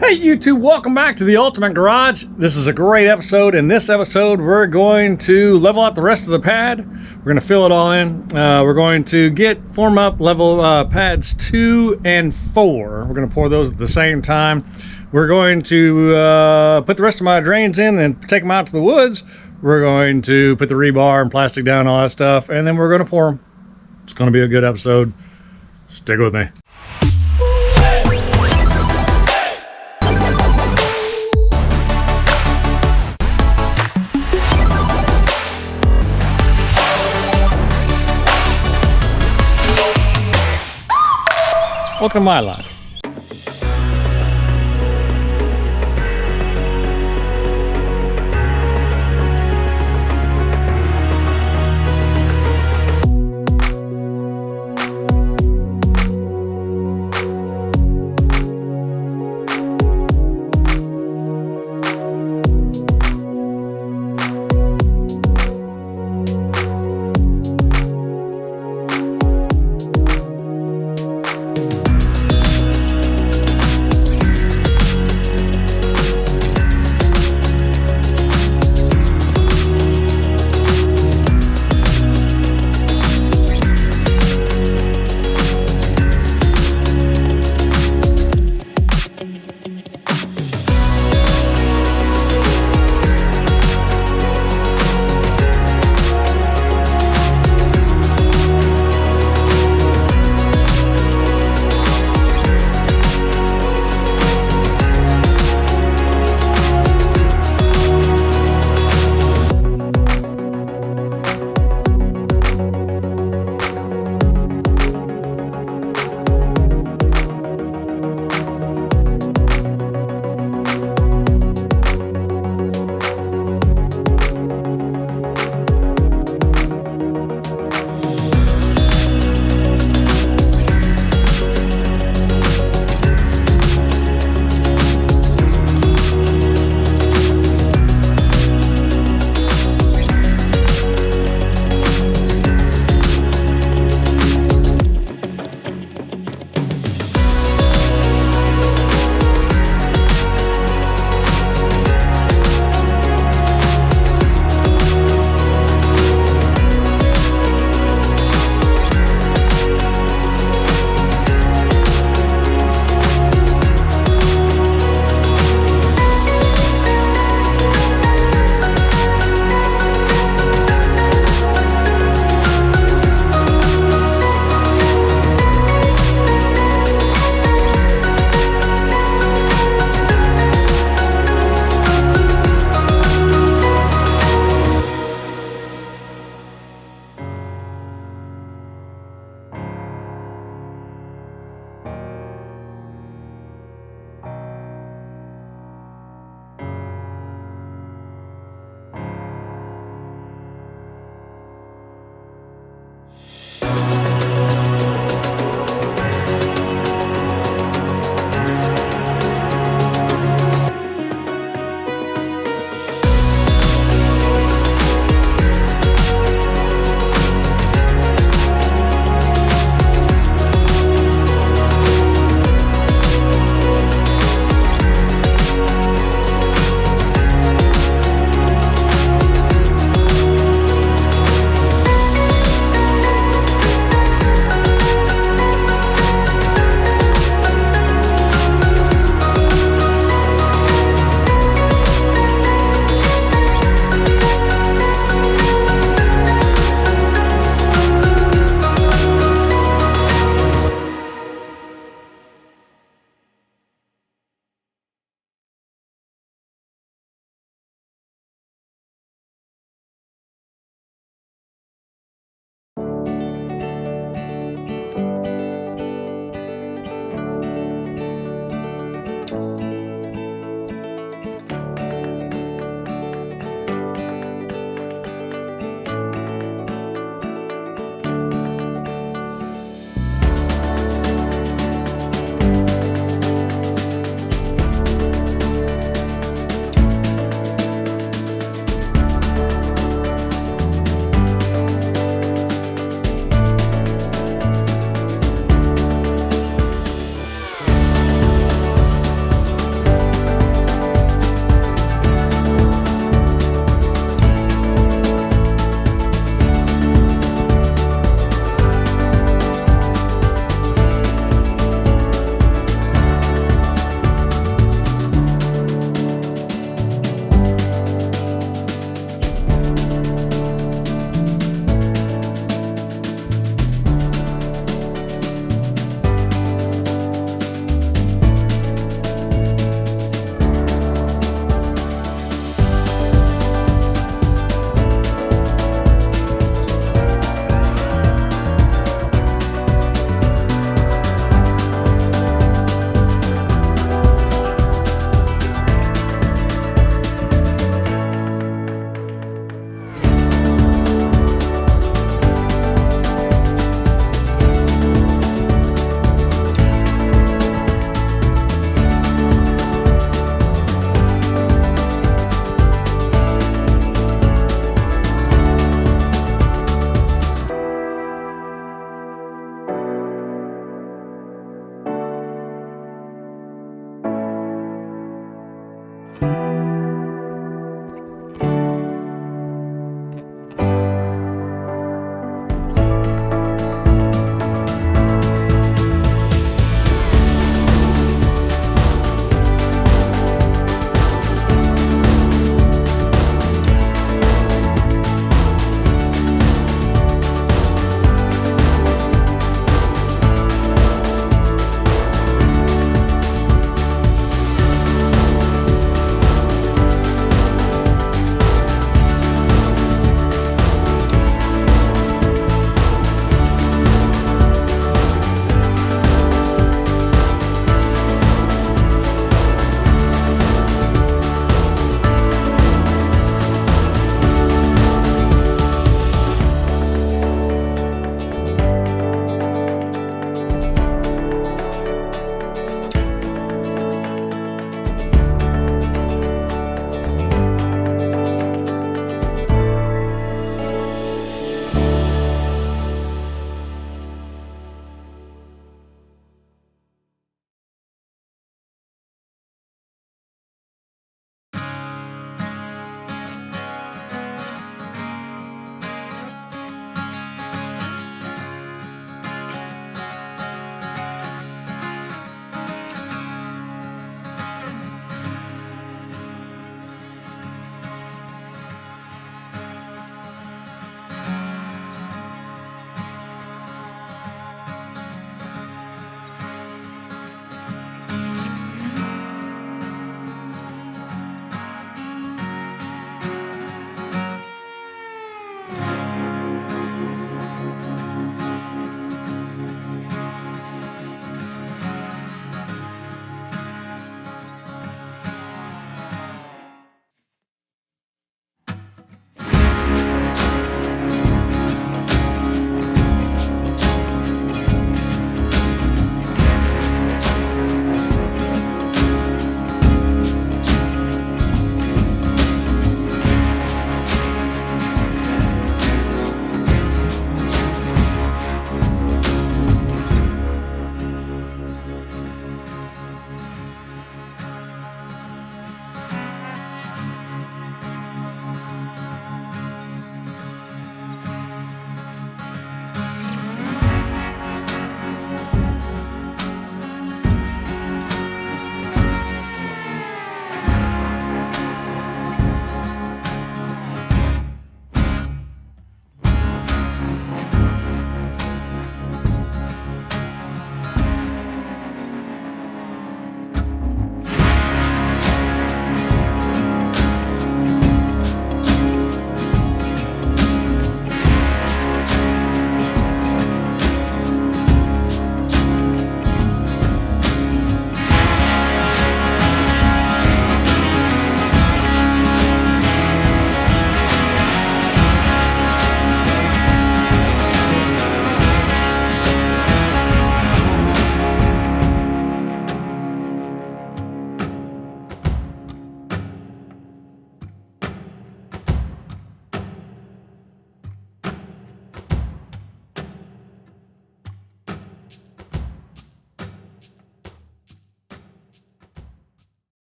Hey YouTube, welcome back to the Ultimate Garage. This is a great episode. In this episode, we're going to level out the rest of the pad. We're going to fill it all in. We're going to form up level pads 2 and 4. We're going to pour those at the same time. We're going to put the rest of my drains in and take them out to the woods. We're going to put the rebar and plastic down, all that stuff, and then we're going to pour them. It's going to be a good episode. Stick with me. Welcome to my life.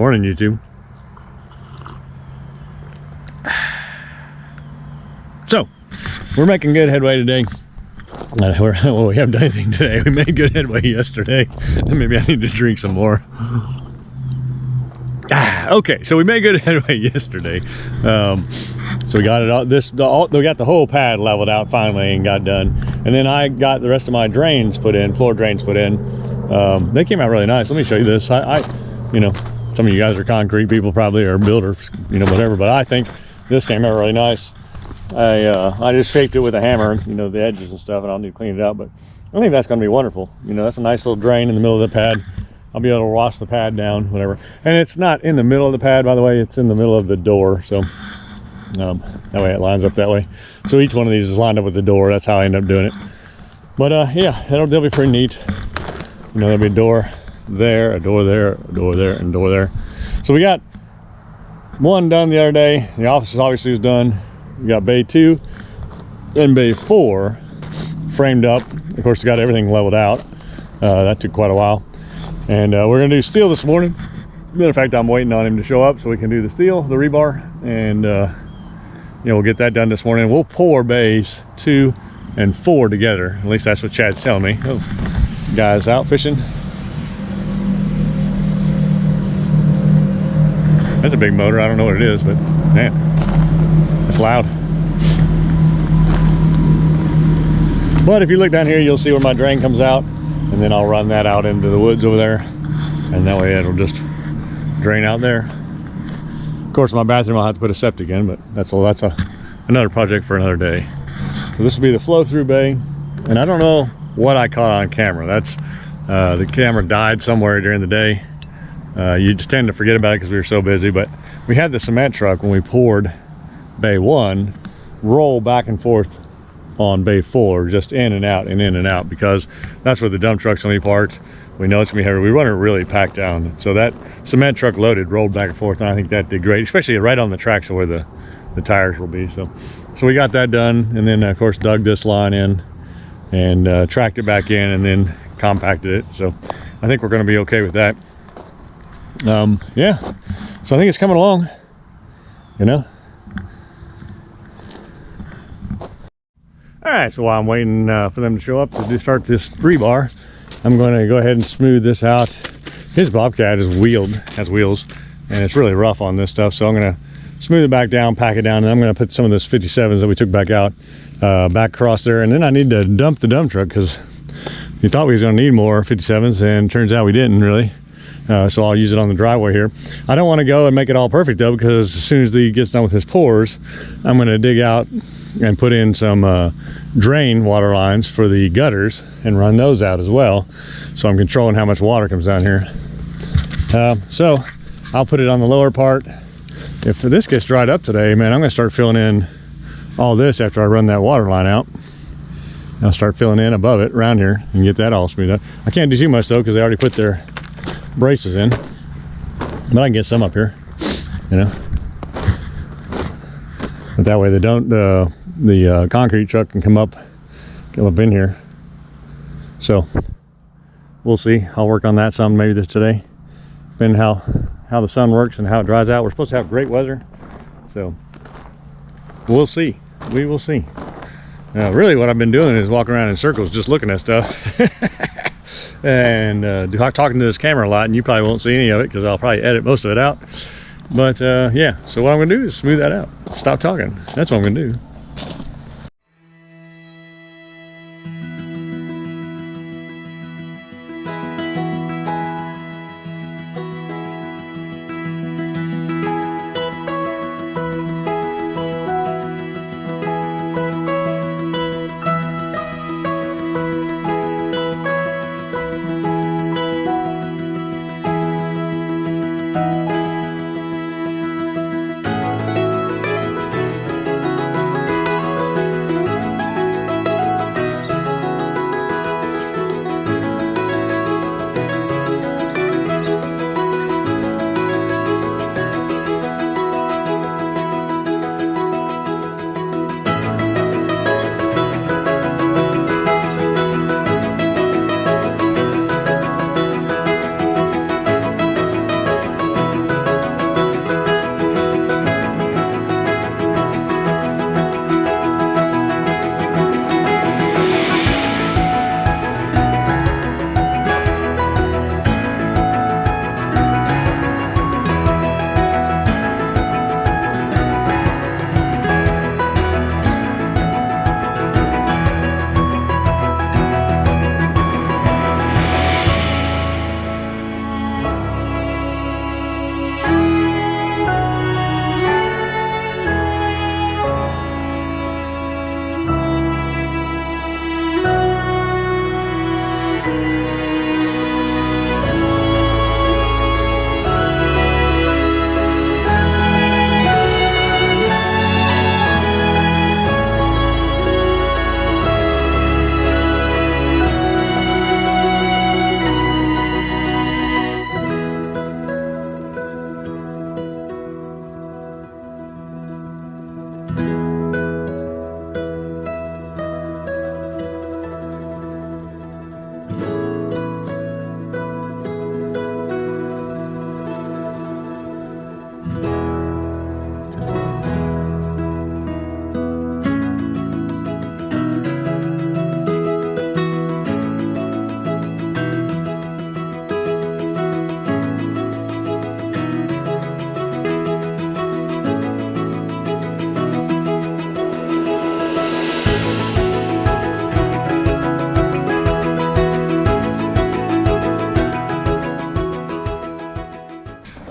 Morning, YouTube. So, we're making good headway today. Well, we haven't done anything today. We made good headway yesterday. Maybe I need to drink some more. Okay, so we made good headway yesterday. So we got it all. We got the whole pad leveled out finally and got done. And then I got the rest of my drains put in, floor drains put in. They came out really nice. Let me show you this. You know, some of you guys are concrete people probably, or builders, you know, whatever. But I think this came out really nice. I just shaped it with a hammer, you know, the edges and stuff, and I'll need to clean it out. But I think that's going to be wonderful. You know, that's a nice little drain in the middle of the pad. I'll be able to wash the pad down, whatever. And it's not in the middle of the pad, by the way. It's in the middle of the door. So that way it lines up that way. So each one of these is lined up with the door. That's how I end up doing it. But yeah, they'll be pretty neat. You know, there'll be a door there, a door there, a door there, and a door there. So we got one done the other day. The office obviously is done. We got bay 2 and bay 4 framed up. Of course, we got everything leveled out. That took quite a while. And we're gonna do steel this morning. Matter of fact, I'm waiting on him to show up so we can do the steel, the rebar, and you know, we'll get that done this morning. We'll pour bays 2 and 4 together. At least that's what Chad's telling me. Oh, guys out fishing. That's a big motor. I don't know what it is, but man, it's loud. But if you look down here, you'll see where my drain comes out, and then I'll run that out into the woods over there, and that way it'll just drain out there. Of course, my bathroom I'll have to put a septic in, but that's another project for another day. So this will be the flow through bay, and I don't know what I caught on camera. That's the camera died somewhere during the day. You just tend to forget about it because we were so busy, but we had the cement truck when we poured bay 1 roll back and forth on bay 4, just in and out and in and out, because that's where the dump truck's gonna be parked. We know it's gonna be heavy. We run it really packed down, so that cement truck loaded rolled back and forth, and I think that did great, especially right on the tracks of where the tires will be. So we got that done, and then of course dug this line in and tracked it back in, and then compacted it. So I think we're gonna be okay with that. Yeah, so I think it's coming along, you know. All right, so while I'm waiting for them to show up to start this rebar, I'm going to go ahead and smooth this out. His Bobcat is has wheels, and it's really rough on this stuff. So I'm going to smooth it back down, pack it down, and I'm going to put some of those 57s that we took back out back across there. And then I need to dump the dump truck because we thought we was going to need more 57s, and turns out we didn't really. So I'll use it on the driveway here. I don't want to go and make it all perfect though, because as soon as he gets done with his pours, I'm going to dig out and put in some drain water lines for the gutters and run those out as well. So I'm controlling how much water comes down here. So I'll put it on the lower part. If this gets dried up today, man, I'm gonna start filling in all this after I run that water line out. I'll start filling in above it around here and get that all smoothed out. I can't do too much though, because they already put their braces in, but I can get some up here, you know. But that way they don't, the concrete truck can come up in here. So we'll see. I'll work on that some maybe today, depending how the sun works and how it dries out. We're supposed to have great weather, so we'll see. We will see. Really what I've been doing is walking around in circles just looking at stuff and talking to this camera a lot, and you probably won't see any of it because I'll probably edit most of it out. But yeah, so what I'm gonna do is smooth that out. Stop talking. That's what I'm gonna do.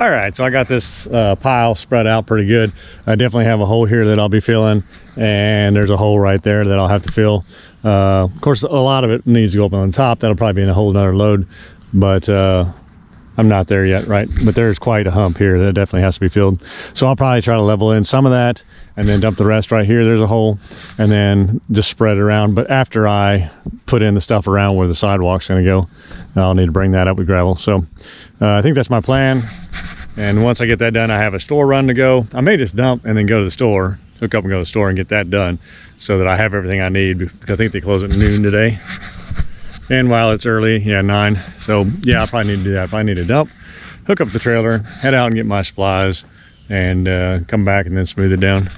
All right, so I got this pile spread out pretty good. I definitely have a hole here that I'll be filling, and there's a hole right there that I'll have to fill. Of course, a lot of it needs to go up on the top. That'll probably be in a whole nother load, but I'm not there yet, right? But there's quite a hump here that definitely has to be filled. So I'll probably try to level in some of that and then dump the rest right here. There's a hole, and then just spread it around. But after I put in the stuff around where the sidewalk's gonna go, I'll need to bring that up with gravel. So I think that's my plan. And once I get that done, I have a store run to go. I may just dump and then go to the store, hook up and go to the store and get that done so that I have everything I need, because I think they close at noon today. And while it's early, yeah, 9. So yeah, I probably need to do that. If I need to dump, hook up the trailer, head out and get my supplies, and come back and then smooth it down.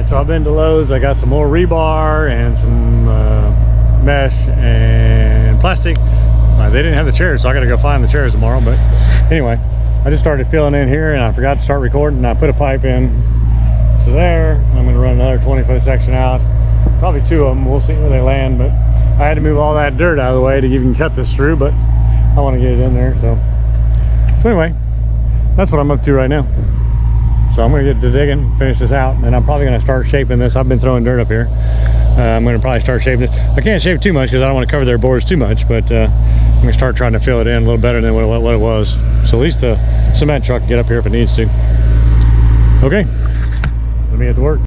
So I've been to Lowe's. I got some more rebar and some mesh and plastic. They didn't have the chairs, so I gotta go find the chairs tomorrow. But anyway, I just started filling in here and I forgot to start recording. I put a pipe in to there. I'm gonna run another 20-foot section out, probably 2 of them. We'll see where they land, but I had to move all that dirt out of the way to even cut this through, but I want to get it in there. So anyway, that's what I'm up to right now. So I'm going to get to digging, finish this out, and I'm probably going to start shaping this. I've been throwing dirt up here. I'm going to probably start shaping it. I can't shape too much because I don't want to cover their boards too much, but I'm going to start trying to fill it in a little better than what it was. So at least the cement truck can get up here if it needs to. Okay, let me get to work.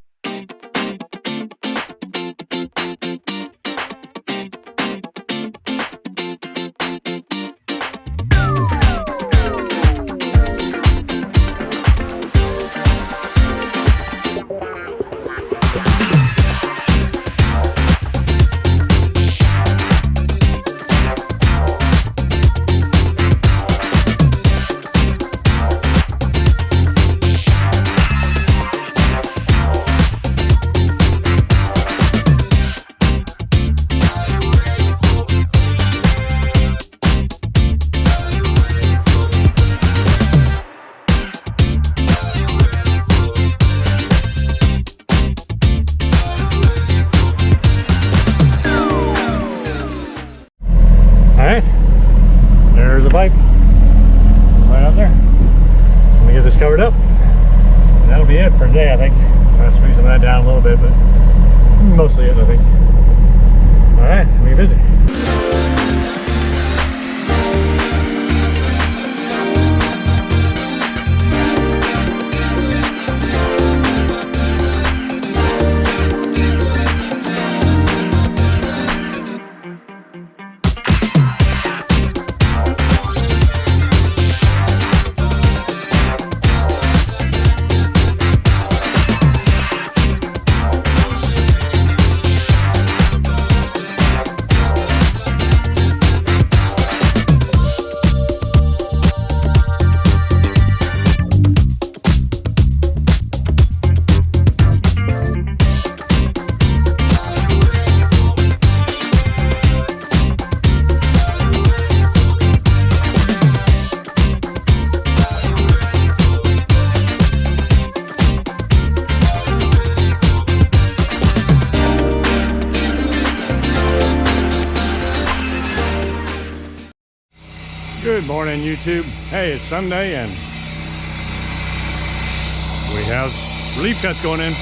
There's a pipe right out there. So let me get this covered up. That'll be it for today, I think. I'll squeeze some of that down a little bit, but mostly it, I think. All right, let me get busy. Good morning, YouTube. Hey, it's Sunday and we have relief cuts going in.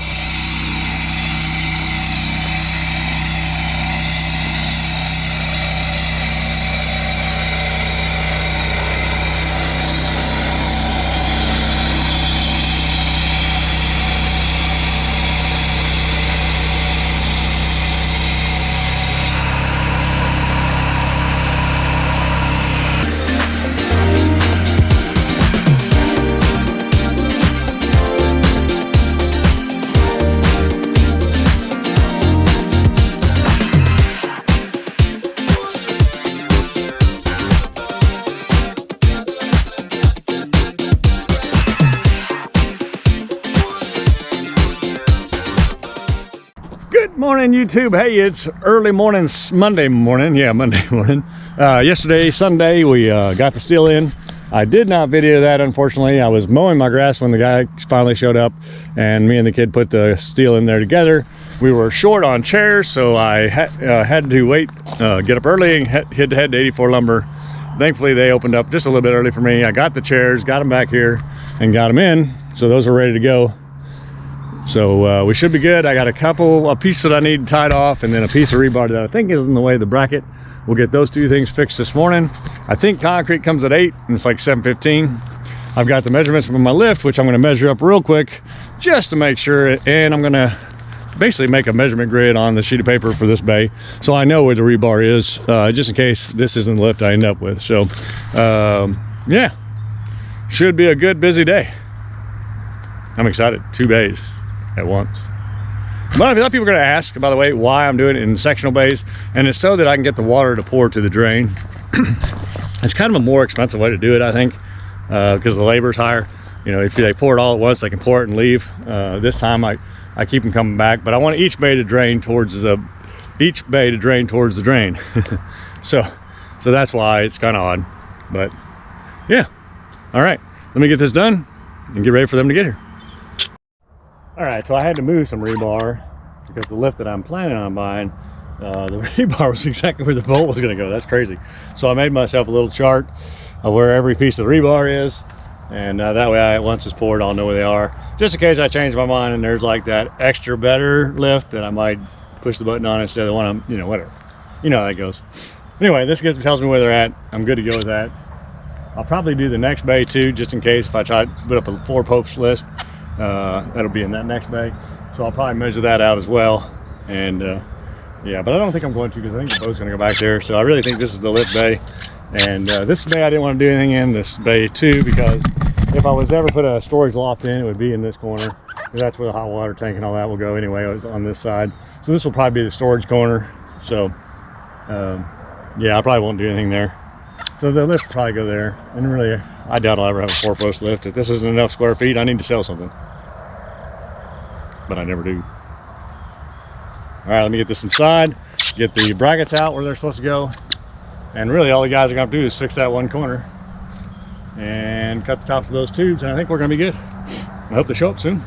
Good morning, YouTube. Hey, it's early morning, Monday morning. Yeah, Monday morning. Yesterday, Sunday, we got the steel in. I did not video that, unfortunately. I was mowing my grass when the guy finally showed up, and me and the kid put the steel in there together. We were short on chairs, so I had to wait, get up early and head to 84 Lumber. Thankfully, they opened up just a little bit early for me. I got the chairs, got them back here, and got them in, so those are ready to go. So we should be good. I got a piece that I need tied off, and then a piece of rebar that I think is in the way of the bracket. We'll get those two things fixed this morning. I think concrete comes at 8 and it's like 7:15. I've got the measurements from my lift, which I'm going to measure up real quick just to make sure, and I'm going to basically make a measurement grid on the sheet of paper for this bay so I know where the rebar is, just in case this isn't the lift I end up with. So yeah, should be a good busy day. I'm excited. 2 bays at once. But a lot of people are going to ask, by the way, why I'm doing it in sectional bays, and it's so that I can get the water to pour to the drain. It's kind of a more expensive way to do it, I think, because the labor is higher. You know, if they pour it all at once, they can pour it and leave. This time I keep them coming back, but I want each bay to drain towards the drain. so that's why it's kind of odd. But yeah, all right, let me get this done and get ready for them to get here. All right, so I had to move some rebar because the lift that I'm planning on buying, the rebar was exactly where the bolt was going to go. That's crazy. So I made myself a little chart of where every piece of the rebar is, and that way once it's poured, I'll know where they are. Just in case I change my mind and there's like that extra better lift that I might push the button on instead of the one I'm, you know, whatever. You know how that goes. Anyway, this tells me where they're at. I'm good to go with that. I'll probably do the next bay too, just in case if I try to put up a 4-post list. That'll be in that next bay, so I'll probably measure that out as well. And yeah, but I don't think I'm going to, because I think the boat's going to go back there. So I really think this is the lift bay, and this bay I didn't want to do anything in. This bay too, because if I was ever put a storage loft in, it would be in this corner, because that's where the hot water tank and all that will go anyway. It was on this side, so this will probably be the storage corner. So yeah, I probably won't do anything there. So the lift will probably go there, and really I doubt I'll ever have a 4-post lift. If this isn't enough square feet, I need to sell something, but I never do. All right, let me get this inside, get the brackets out where they're supposed to go, and really all the guys are going to do is fix that one corner and cut the tops of those tubes, and I think we're going to be good. I hope they show up soon.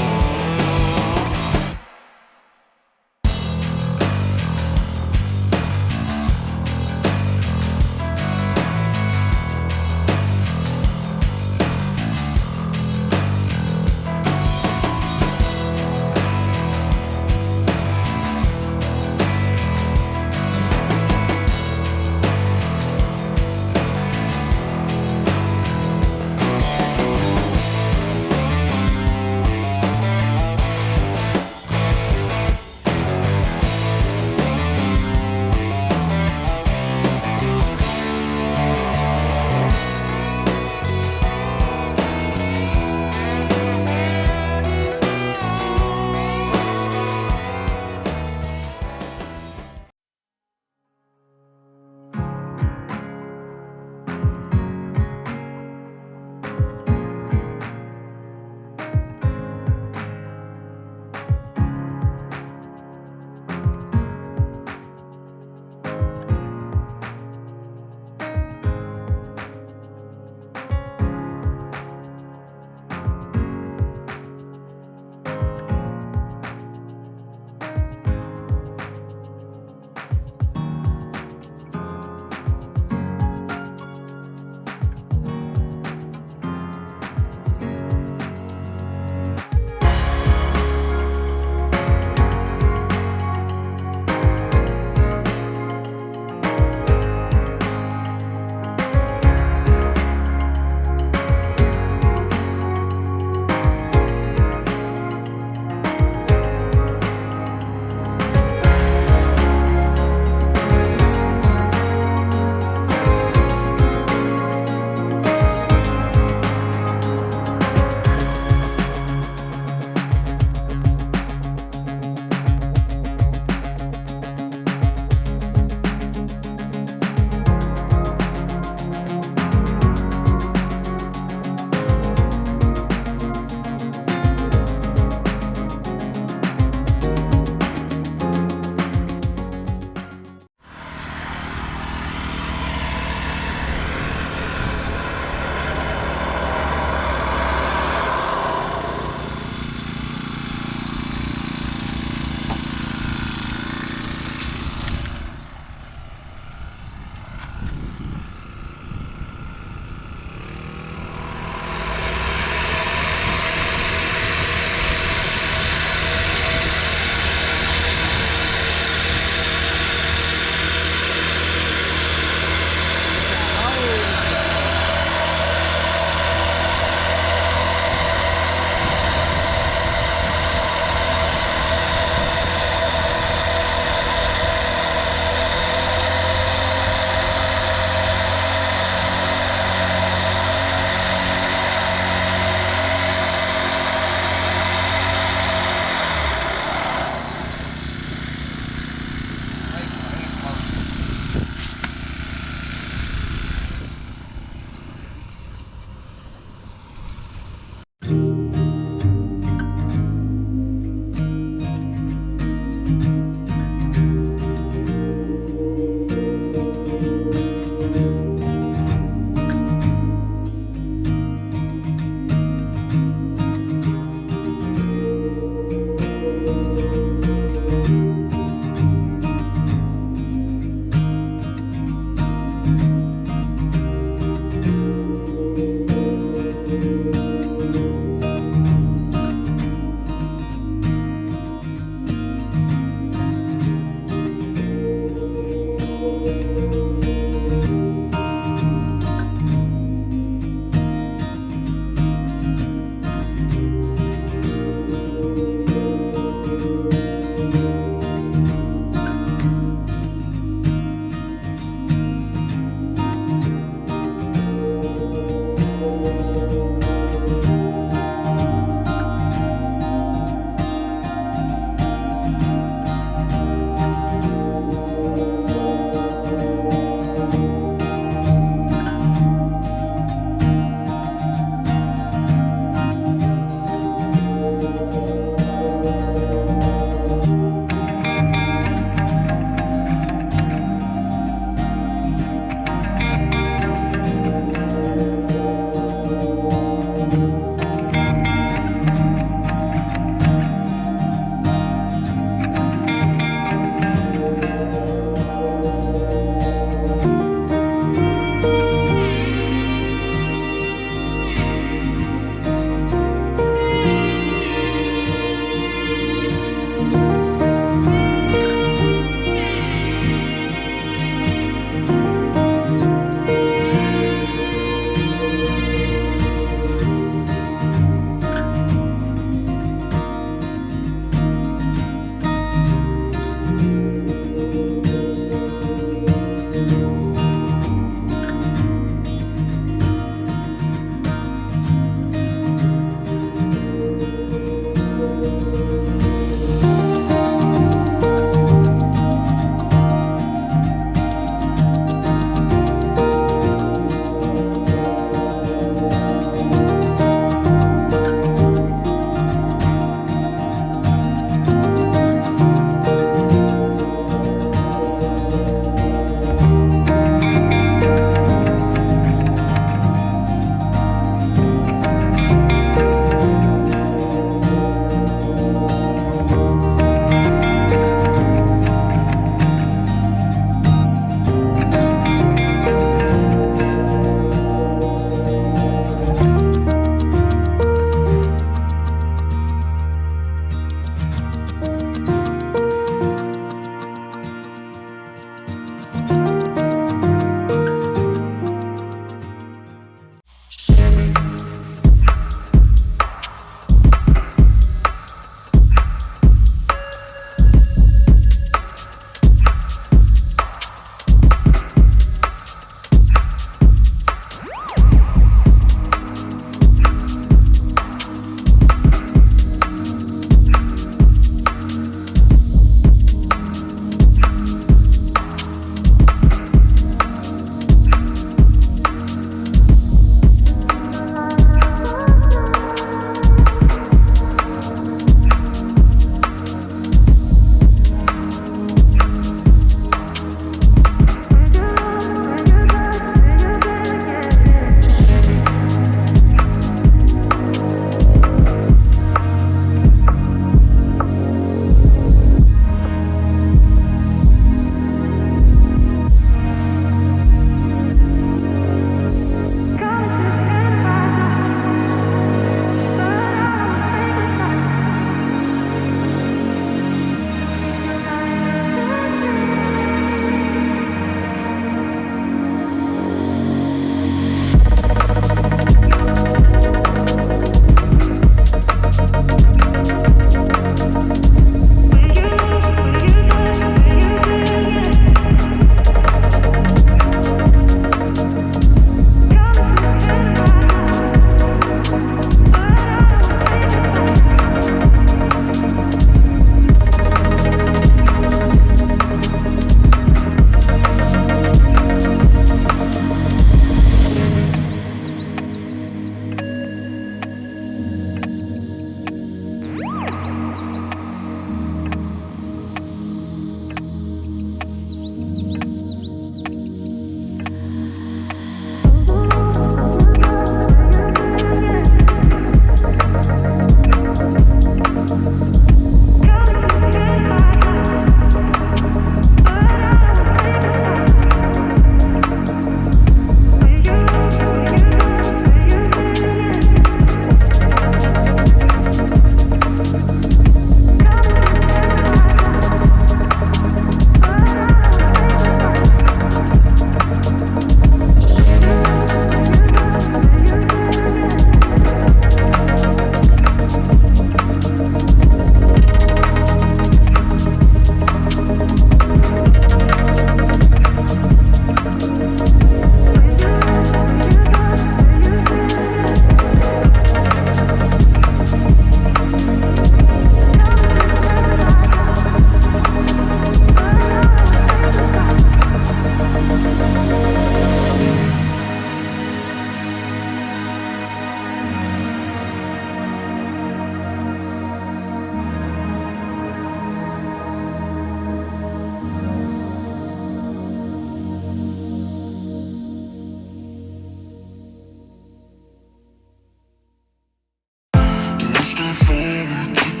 need to keep